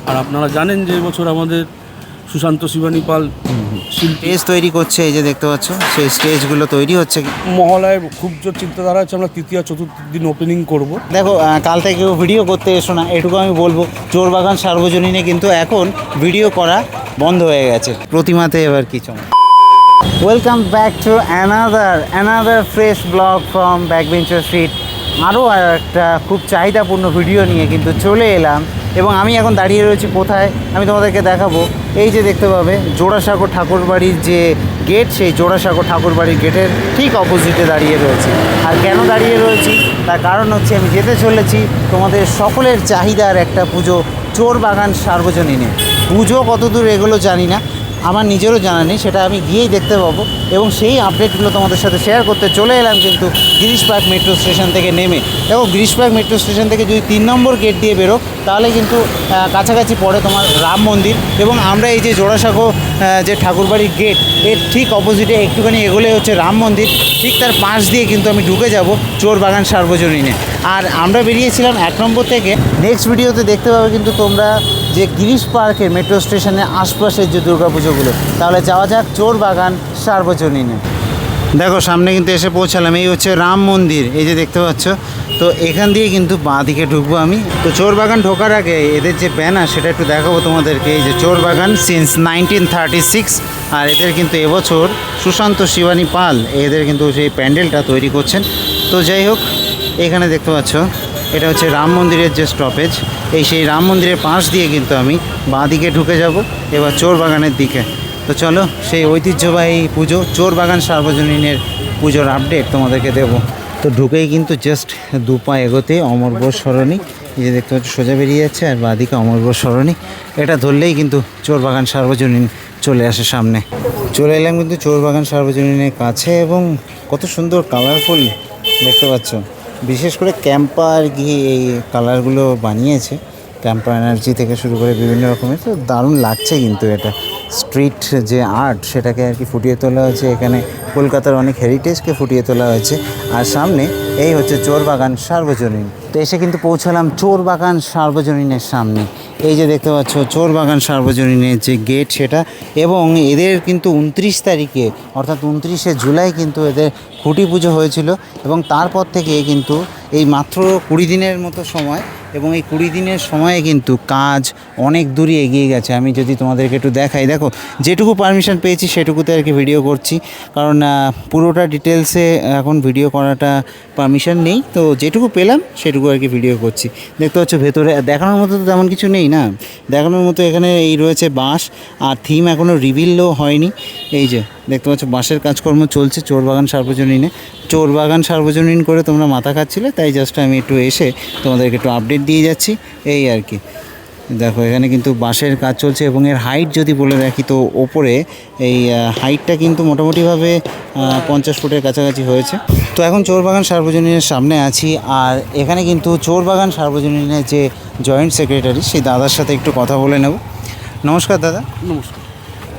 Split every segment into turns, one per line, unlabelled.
আর আপনারা জানেন যে এবছর আমাদের সুশান্ত শিবানী পাল
স্টেজ তৈরি করছে, এই যে দেখতে পাচ্ছ সেই স্টেজগুলো তৈরি হচ্ছে।
মহালয়ের খুব জোর চিন্তাধারা আছে, আমরা তৃতীয় চতুর্থ দিন ওপেনিং করব।
দেখো কাল থেকে ভিডিও করতে এসো না, এটুকু আমি বলবো। চোরবাগান সার্বজনীনে কিন্তু এখন ভিডিও করা বন্ধ হয়ে গেছে, প্রতিমাতে এবার কি চমক। Welcome back to another fresh blog from backbencher street. আরও একটা খুব চাহিদাপূর্ণ ভিডিও নিয়ে কিন্তু চলে এলাম, এবং আমি এখন দাঁড়িয়ে রয়েছি কোথায় আমি তোমাদেরকে দেখাবো। এই যে দেখতে পাবে জোড়াসাঁকো ঠাকুরবাড়ির যে গেট, সেই জোড়াসাঁকো ঠাকুরবাড়ির গেটের ঠিক অপোজিটে দাঁড়িয়ে রয়েছি। আর কেন দাঁড়িয়ে রয়েছি তার কারণ হচ্ছে আমি যেতে চলেছি তোমাদের সকলের চাহিদার একটা পুজো, চোরবাগান সার্বজনীনে। পুজো কতদূর এগুলো জানি না, আমার নিজেরও জানা নেই, সেটা আমি গিয়েই দেখতে পাবো, এবং সেই আপডেটগুলো তোমাদের সাথে শেয়ার করতে চলে এলাম কিন্তু গিরিশ পার্ক মেট্রো স্টেশন থেকে নেমে। দেখো গিরিশ পার্ক মেট্রো স্টেশন থেকে যদি 3 নম্বর গেট দিয়ে বেরো তাহলে কিন্তু কাছাকাছি পড়ে তোমার রাম মন্দির, এবং আমরা এই যে জোড়াসাঁকো যে ঠাকুরবাড়ির গেট এর ঠিক অপোজিটে একটুখানি এগোলে হচ্ছে রাম মন্দির, ঠিক তার পাশ দিয়ে কিন্তু আমি ঢুকে যাব চোরবাগান সার্বজনীনে। আর আমরা বেরিয়েছিলাম 1 নম্বর থেকে। নেক্সট ভিডিওতে দেখতে পাবে কিন্তু তোমরা যে গিরিশ পার্কের মেট্রো স্টেশনের আশপাশের যে দুর্গাপুজোগুলো। তাহলে যাওয়া যাক চোরবাগান সার্বজনীনে। দেখো সামনে কিন্তু এসে পৌঁছালাম, এই হচ্ছে রাম মন্দির, এই যে দেখতে পাচ্ছ। তো এখান দিয়ে কিন্তু বাঁ দিকে ঢুকবো আমি। তো চোরবাগান ঢোকার আগে এদের যে ব্যানার সেটা একটু দেখাবো তোমাদেরকে। এই যে চোরবাগান সিন্স 1936, আর এদের কিন্তু এবছর সুশান্ত শিবানী পাল এদের কিন্তু সেই প্যান্ডেলটা তৈরি করছেন। তো যাই হোক, এখানে দেখতে পাচ্ছ এটা হচ্ছে রাম মন্দিরের যে স্টপেজ, এই সেই রাম মন্দিরের পাশ দিয়ে কিন্তু আমি বাঁ দিকে ঢুকে যাব এবার চোরবাগানের দিকে। তো চলো সেই ঐতিহ্যবাহী পুজো চোরবাগান সার্বজনীনের পুজোর আপডেট তোমাদেরকে দেব। তো ঢুকেই কিন্তু জাস্ট 2 পা এগোতে অমরবোস সরণি, এই যে দেখতে পাচ্ছ সোজা বেরিয়ে যাচ্ছে, আর বাঁদিকে অমরবোস সরণি, এটা ধরলেই কিন্তু চোরবাগান সার্বজনীন চলে আসে সামনে। চলে এলাম কিন্তু চোরবাগান সার্বজনীনের কাছে, এবং কত সুন্দর কালারফুল দেখতে পাচ্ছ। বিশেষ করে ক্যাম্পা আর কি এই কালারগুলো বানিয়েছে, ক্যাম্পা এনার্জি থেকে শুরু করে বিভিন্ন রকমের। তো দারুণ লাগছে কিন্তু এটা স্ট্রিট যে আর্ট সেটাকে আর কি ফুটিয়ে তোলা হয়েছে এখানে, কলকাতার অনেক হেরিটেজকে ফুটিয়ে তোলা হয়েছে। আর সামনে এই হচ্ছে চোরবাগান সার্বজনীন। তো এসে কিন্তু পৌঁছালাম চোরবাগান সার্বজনীনের সামনে। এই যে দেখতে পাচ্ছ চোরবাগান সার্বজনীনের যে গেট সেটা, এবং এদের কিন্তু 29 তারিখে অর্থাৎ 29শে জুলাই কিন্তু এদের খুঁটি পুজো হয়েছিল, এবং তারপর থেকে কিন্তু এই মাত্র 20 দিনের মতো সময়, এবং এই 20 দিনের সময়ে কিন্তু কাজ অনেক দূরই এগিয়ে গেছে। আমি যদি তোমাদেরকে একটু দেখাই, দেখো যেটুকু পারমিশন পেয়েছি সেটুকুতে আর কি ভিডিও করছি, কারণ পুরোটা ডিটেলসে এখন ভিডিও করাটা পারমিশন নেই। তো যেটুকু পেলাম সেটুকু আর কি ভিডিও করছি। দেখতে পাচ্ছ ভেতরে দেখানোর মতো তো তেমন কিছু নেই না, দেখানোর মতো এখানে এই রয়েছে বাঁশ, আর থিম এখনও রিভিলও হয়নি। এই যে দেখতে পাচ্ছ বাঁশের কাজকর্ম চলছে চোরবাগান সার্বজনীনে। চোরবাগান সার্বজনীন করে তোমরা মাথা খাচ্ছিলে, তাই জাস্ট আমি একটু এসে তোমাদেরকে একটু আপডেট দিয়ে যাচ্ছি এই আর কি। দেখো এখানে কিন্তু বাঁশের কাজ চলছে, এবং এর হাইট যদি বলে রাখি তো ওপরে এই হাইটটা কিন্তু মোটামুটিভাবে 50 ফুটের কাছাকাছি হয়েছে। তো এখন চোরবাগান সার্বজনীনের সামনে আছি, আর এখানে কিন্তু চোরবাগান সার্বজনীনের যে জয়েন্ট সেক্রেটারি সেই দাদার সাথে একটু কথা বলে নেব। নমস্কার দাদা।
নমস্কার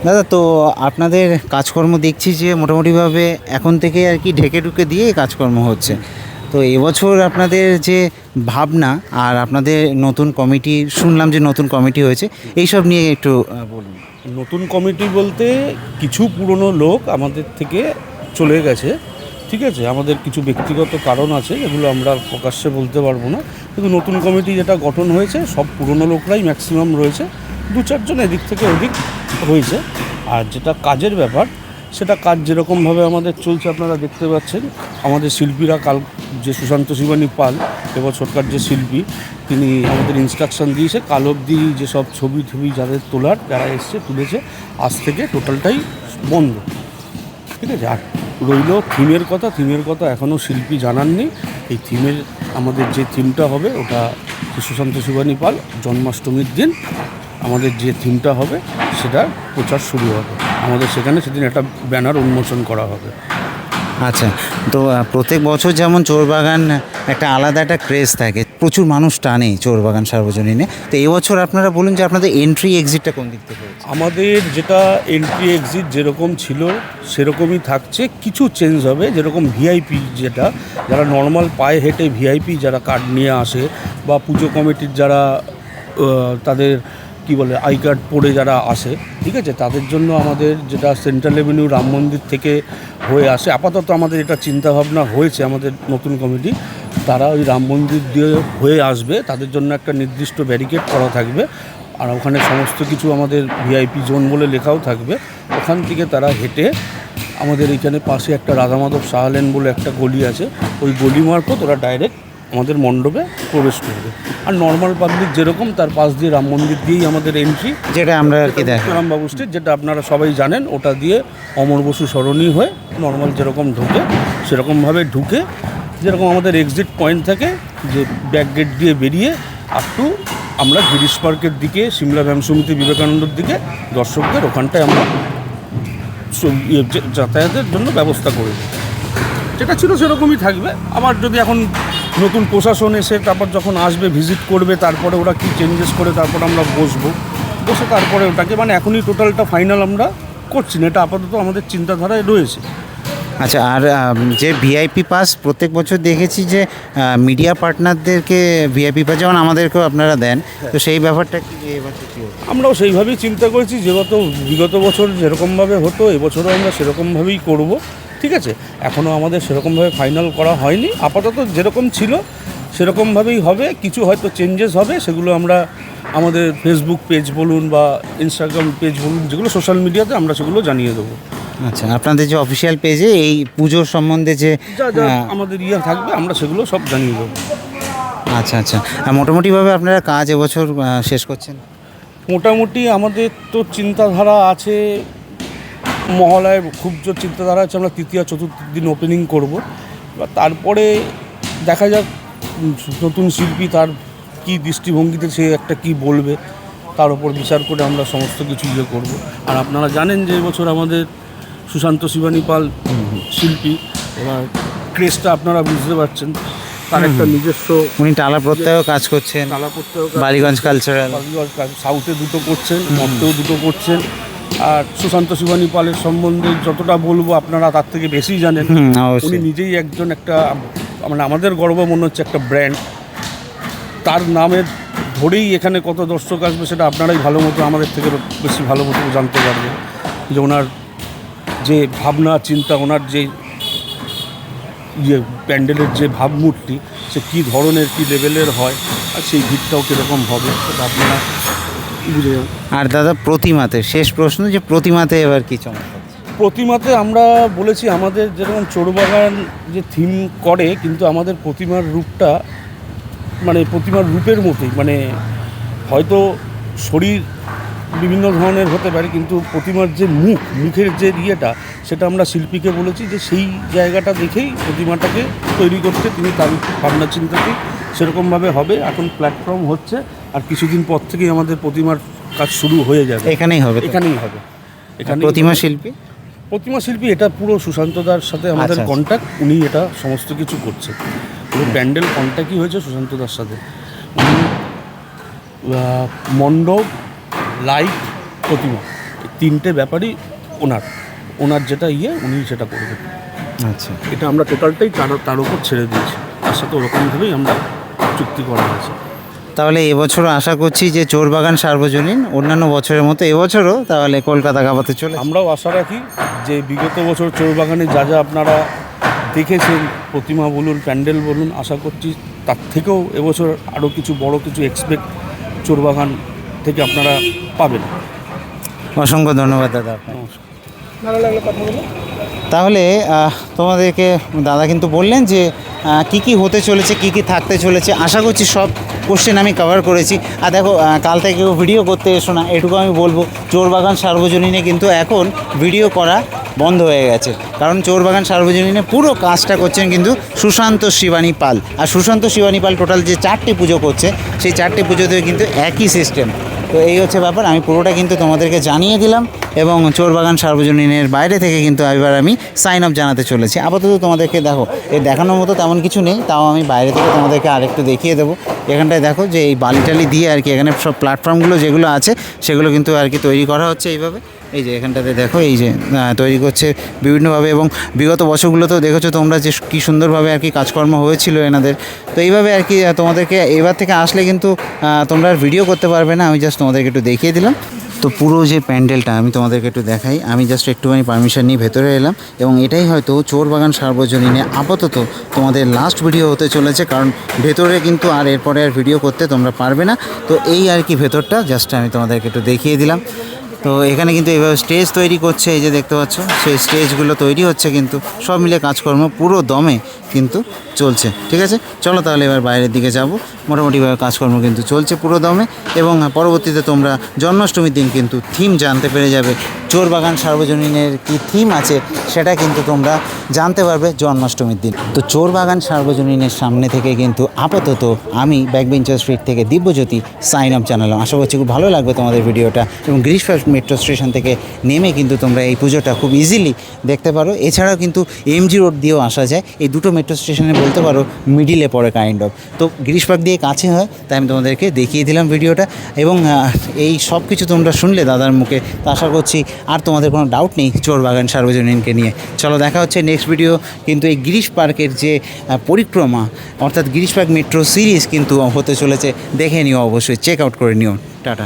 দাদা, তো আপনাদের কাজকর্ম দেখছি যে মোটামুটিভাবে এখন থেকে আর কি ঢেকে ঢুকে দিয়ে কাজকর্ম হচ্ছে। তো এবছর আপনাদের যে ভাবনা, আর আপনাদের নতুন কমিটি শুনলাম যে নতুন কমিটি হয়েছে, এইসব নিয়ে একটু বলুন।
নতুন কমিটি বলতে কিছু পুরনো লোক আমাদের থেকে চলে গেছে, ঠিক আছে। আমাদের কিছু ব্যক্তিগত কারণ আছে, এগুলো আমরা প্রকাশ্যে বলতে পারবো না, কিন্তু নতুন কমিটি যেটা গঠন হয়েছে সব পুরনো লোকরাই ম্যাক্সিমাম রয়েছে, 2-4 জন এদিক থেকে ওদিক হয়েছে। আর যেটা কাজের ব্যাপার, সেটা কাজ যেরকমভাবে আমাদের চলছে আপনারা দেখতে পাচ্ছেন। আমাদের শিল্পীরা কাল যে সুশান্ত শিবানী পাল এবছরকার যে শিল্পী, তিনি আমাদের ইনস্ট্রাকশন দিয়েছে কাল অবধি যেসব ছবি যাদের তোলার যারা এসছে তুলেছে, আজ থেকে টোটালটাই বন্ধ, ঠিক আছে। আর রইল থিমের কথা এখনও শিল্পী জানাননি। এই থিমের আমাদের যে থিমটা হবে ওটা সুশান্ত শিবানী পাল জন্মাষ্টমীর দিন আমাদের যে থিমটা হবে সেটার প্রচার শুরু হবে আমাদের সেখানে, সেদিন একটা ব্যানার উন্মোচন করা হবে।
আচ্ছা, তো প্রত্যেক বছর যেমন চোরবাগান একটা আলাদা একটা ক্রেজ থাকে, প্রচুর মানুষ টানে চোরবাগান সার্বজনীনে। তো এবছর আপনারা বলুন যে আপনাদের এন্ট্রি এক্সিটটা কোন দিক থেকে হয়েছে?
আমাদের যেটা এন্ট্রি এক্সিট যেরকম ছিল সেরকমই থাকছে, কিছু চেঞ্জ হবে। যেরকম ভিআইপি যেটা, যারা নর্মাল পায়ে হেঁটে ভিআইপি যারা কার্ড নিয়ে আসে, বা পুজো কমিটির যারা তাদের কী বলে আই কার্ড পড়ে যারা আসে, ঠিক আছে, তাদের জন্য আমাদের যেটা সেন্ট্রাল এভিনিউ রাম মন্দির থেকে হয়ে আসে, আপাতত আমাদের এটা চিন্তাভাবনা হয়েছে, আমাদের নতুন কমিটি তারা ওই রাম মন্দির দিয়ে হয়ে আসবে, তাদের জন্য একটা নির্দিষ্ট ব্যারিকেড করা থাকবে, আর ওখানে সমস্ত কিছু আমাদের ভিআইপি জোন বলে লেখাও থাকবে। ওখান থেকে তারা হেঁটে আমাদের এইখানে পাশে একটা রাধা মাধব সাহা লেন বলে একটা গলি আছে, ওই গলি মারফত ওরা ডাইরেক্ট আমাদের মণ্ডপে প্রবেশ করবে। আর নর্মাল পাবলিক যেরকম তার পাশ দিয়ে রাম মন্দির দিয়েই আমাদের এন্ট্রি,
যেটা আমরা আর কি দেখো
রামবাবু স্ট্রিট, যেটা আপনারা সবাই জানেন, ওটা দিয়ে অমর বসু সরণি হয়ে নর্মাল যেরকম ঢুকে সেরকমভাবে ঢুকে, যেরকম আমাদের এক্সিট পয়েন্ট থাকে যে ব্যাক গেট দিয়ে বেরিয়ে আপ টু আমরা গিরিশ পার্কের দিকে, সিমলা ব্যায়াম সমিতি বিবেকানন্দর দিকে দর্শকদের ওখানটায় আমরা যাতায়াতের জন্য ব্যবস্থা করে দিই। যেটা ছিল সেরকমই থাকবে। আবার যদি এখন নতুন প্রশাসন এসে তারপর যখন আসবে ভিজিট করবে, তারপরে ওরা কী চেঞ্জেস করে তারপর আমরা বসে তারপরে ওটাকে, মানে এখনই টোটালটা ফাইনাল আমরা করছি না, এটা আপাতত আমাদের চিন্তাধারায় রয়েছে।
আচ্ছা, আর যে ভিআইপি পাস প্রত্যেক বছর দেখেছি যে মিডিয়া পার্টনারদেরকে ভিআইপি পাস যেমন আমাদেরকেও আপনারা দেন, তো সেই ব্যাপারটা কি এবছর কী হচ্ছে?
আমরাও সেইভাবেই চিন্তা করেছি, বিগত বছর যেরকমভাবে হতো এবছরও আমরা সেরকমভাবেই করব, ঠিক আছে। এখনও আমাদের সেরকমভাবে ফাইনাল করা হয়নি, আপাতত যেরকম ছিল সেরকমভাবেই হবে। কিছু হয়তো চেঞ্জেস হবে, সেগুলো আমরা আমাদের ফেসবুক পেজ বলুন বা ইনস্টাগ্রাম পেজ বলুন, যেগুলো সোশ্যাল মিডিয়াতে আমরা সেগুলো জানিয়ে দেবো।
আচ্ছা, আপনাদের যে অফিসিয়াল পেজে এই পুজোর সম্বন্ধে যে
যা আমাদের থাকবে আমরা সেগুলো সব জানিয়ে দেবো।
আচ্ছা আচ্ছা, আর মোটামুটিভাবে আপনারা কাজ এবছর শেষ করছেন?
মোটামুটি আমাদের তো চিন্তাধারা আছে, মহালয়ের খুব জোর চিন্তাধারা আছে, আমরা তৃতীয় চতুর্থ দিন ওপেনিং করব। এবার তারপরে দেখা যাক নতুন শিল্পী তার কী দৃষ্টিভঙ্গিতে সে একটা কি বলবে, তার উপর বিচার করে আমরা সমস্ত কিছু করব। আর আপনারা জানেন যে এবছর আমাদের সুশান্ত শিবানী পাল শিল্পী, এবার ক্রেজটা আপনারা বুঝতে পারছেন, তার একটা নিজস্ব,
উনি টালা প্রত্যয়েও কাজ করছেন, বালিগঞ্জ কালচারাল,
সাউথে দুটো করছেন, নর্থেও দুটো করছেন। আর সুশান্ত শিবানী পালের সম্বন্ধে যতটা বলবো আপনারা তার থেকে বেশি জানেন। উনি নিজেই একজন একটা, মানে আমাদের গর্ব মনে হচ্ছে একটা ব্র্যান্ড, তার নামের ধরেই এখানে কত দর্শক আসবে সেটা আপনারাই ভালো মতো আমাদের থেকে বেশি ভালো মতো জানতে পারবেন, যে ওনার যে ভাবনা চিন্তা, ওনার যে প্যান্ডেলের যে ভাবমূর্তি, সে কী ধরনের কী লেভেলের হয়, আর সেই ভিড়টাও কীরকম হবে সেটা আপনারা বুঝে যান।
আর দাদা প্রতিমাতে শেষ প্রশ্ন, যে প্রতিমাতে এবার কী চমৎকার?
প্রতিমাতে আমরা বলেছি আমাদের যেরকম চোরবাগান যে থিম করে, কিন্তু আমাদের প্রতিমার রূপটা মানে প্রতিমার রূপের মতোই, মানে হয়তো শরীর বিভিন্ন ধরনের হতে পারে, কিন্তু প্রতিমার যে মুখের যে সেটা আমরা শিল্পীকে বলেছি যে সেই জায়গাটা দেখেই প্রতিমাটাকে তৈরি করতে, তিনি তার ভাবনা চিন্তাতেই সেরকমভাবে হবে। এখন প্ল্যাটফর্ম হচ্ছে, আর কিছুদিন পর থেকেই আমাদের প্রতিমার কাজ শুরু হয়ে যাবে।
এখানেই হবে?
এখানে প্রতিমা শিল্পী এটা পুরো সুশান্তদার সাথে আমাদের কন্ট্যাক্ট, উনি এটা সমস্ত কিছু করছে, পুরো প্যান্ডেল কন্ট্যাক্টই হয়েছে সুশান্তদার সাথে। উনি মণ্ডপ, লাইট, প্রতিমা, এই তিনটে ব্যাপারই ওনার যেটা উনি সেটা করবেন।
আচ্ছা,
এটা আমরা টোটালটাই তার উপর ছেড়ে দিয়েছি, তার সাথে ওরকমভাবেই আমরা চুক্তি করা হয়েছে।
তাহলে এবছরও আশা করছি যে চোরবাগান সার্বজনীন অন্যান্য বছরের মতো এবছরও তাহলে কলকাতা কাবাতে চলে।
আমরাও আশা রাখি যে বিগত বছর চোরবাগানে যা আপনারা দেখেছেন, প্রতিমা বলুন, প্যান্ডেল বলুন, আশা করছি তার থেকেও এবছর আরও কিছু বড় কিছু এক্সপেক্ট চোরবাগান থেকে আপনারা পাবেন।
অসংখ্য ধন্যবাদ দাদা,
ভালো লাগলো কথা বলে।
তাহলে তোমাদেরকে দাদা কিন্তু বললেন যে কি কি হতে চলেছে, কি কি থাকতে চলেছে। আশা করছি সব কোশ্চেন আমি কভার করেছি। আর দেখো, কাল থেকে ভিডিও করতে এসো না, এটুকু আমি বলবো। চোরবাগান সার্বজনীনে কিন্তু এখন ভিডিও করা বন্ধ হয়ে গেছে, কারণ চোরবাগান সার্বজনীনে পুরো কাজটা করছেন কিন্তু সুশান্ত শিবানী পাল। আর সুশান্ত শিবানী পাল টোটাল যে 4টি পুজো করছে, সেই 4টি পুজোতেও কিন্তু একই সিস্টেম। তো এই হচ্ছে ব্যাপার, আমি পুরোটা কিন্তু তোমাদেরকে জানিয়ে দিলাম। এবং চোরবাগান সার্বজনীনের বাইরে থেকে কিন্তু এবার আমি সাইন আপ জানাতে চলেছি। আপাতত তোমাদেরকে দেখো, এই দেখানোর মতো তেমন কিছু নেই, তাও আমি বাইরে থেকে তোমাদেরকে আরেকটু দেখিয়ে দেবো। এখানটায় দেখো যে এই বালিটালি দিয়ে আর কি এখানে সব প্ল্যাটফর্মগুলো যেগুলো আছে সেগুলো কিন্তু আর কি তৈরি করা হচ্ছে এইভাবে। এই যে এখানটাতে দেখো এই যে তৈরি করছে বিভিন্নভাবে, এবং বিগত বছরগুলোতেও দেখেছো তোমরা যে কী সুন্দরভাবে আর কি কাজকর্ম হয়েছিল এনাদের। তো এইভাবে আর কি তোমাদেরকে এবার থেকে আসলে কিন্তু তোমরা আর ভিডিও করতে পারবে না, আমি জাস্ট তোমাদেরকে একটু দেখিয়ে দিলাম। তো পুরো যে প্যান্ডেলটা আমি তোমাদেরকে একটু দেখাই, আমি জাস্ট একটুখানি পারমিশন নিয়ে ভেতরে এলাম, এবং এটাই হয়তো চোরবাগান সার্বজনীনে আপাতত তোমাদের লাস্ট ভিডিও হতে চলেছে, কারণ ভেতরে কিন্তু আর এরপরে আর ভিডিও করতে তোমরা পারবে না। তো এই আর কি ভেতরটা জাস্ট আমি তোমাদেরকে একটু দেখিয়ে দিলাম। তো এখানে কিন্তু এইভাবে স্টেজ তৈরি করছে, এই যে দেখতে পাচ্ছ সেই স্টেজগুলো তৈরি হচ্ছে, কিন্তু সব মিলে কাজকর্ম পুরো দমে কিন্তু চলছে। ঠিক আছে, চলো তাহলে এবার বাইরের দিকে যাব। মোটামুটিভাবে কাজকর্ম কিন্তু চলছে পুরো দমে, এবং পরবর্তীতে তোমরা জন্মাষ্টমীর দিন কিন্তু থিম জানতে পেরে যাবে। চোরবাগান সার্বজনীনের কি থিম আছে সেটা কিন্তু তোমরা জানতে পারবে জন্মাষ্টমীর দিন। তো চোরবাগান সার্বজনীনের সামনে থেকে কিন্তু আপাতত আমি ব্যাকবেঞ্চার স্ট্রিট থেকে দিব্যজ্যোতি সাইন আপ জানালাম। আশা করছি খুব ভালো লাগবে তোমাদের ভিডিওটা, এবং গিরিশ পার্ক মেট্রো স্টেশন থেকে নেমে কিন্তু তোমরা এই পুজোটা খুব ইজিলি দেখতে পারো। এছাড়াও কিন্তু এমজি রোড দিয়েও আসা যায়, এই দুটো মেট্রো স্টেশনে বলতে পারো মিডিলে পড়ে কাইন্ড অফ। তো গিরিশ পার্ক দিয়ে কাছে হয়, তাই আমি তোমাদেরকে দেখিয়ে দিলাম ভিডিওটা, এবং এই সব কিছু তোমরা শুনলে দাদার মুখে, তো আশা করছি আর তোমাদের কোনো ডাউট নেই চোরবাগান সার্বজনীনকে নিয়ে। চলো দেখা হচ্ছে নেক্সট ভিডিও। কিন্তু এই গিরিশ পার্কের যে পরিক্রমা, অর্থাৎ গিরিশ পার্ক মেট্রো সিরিজ কিন্তু হতে চলেছে, দেখে নিও, অবশ্যই চেক আউট করে নিও। টাটা।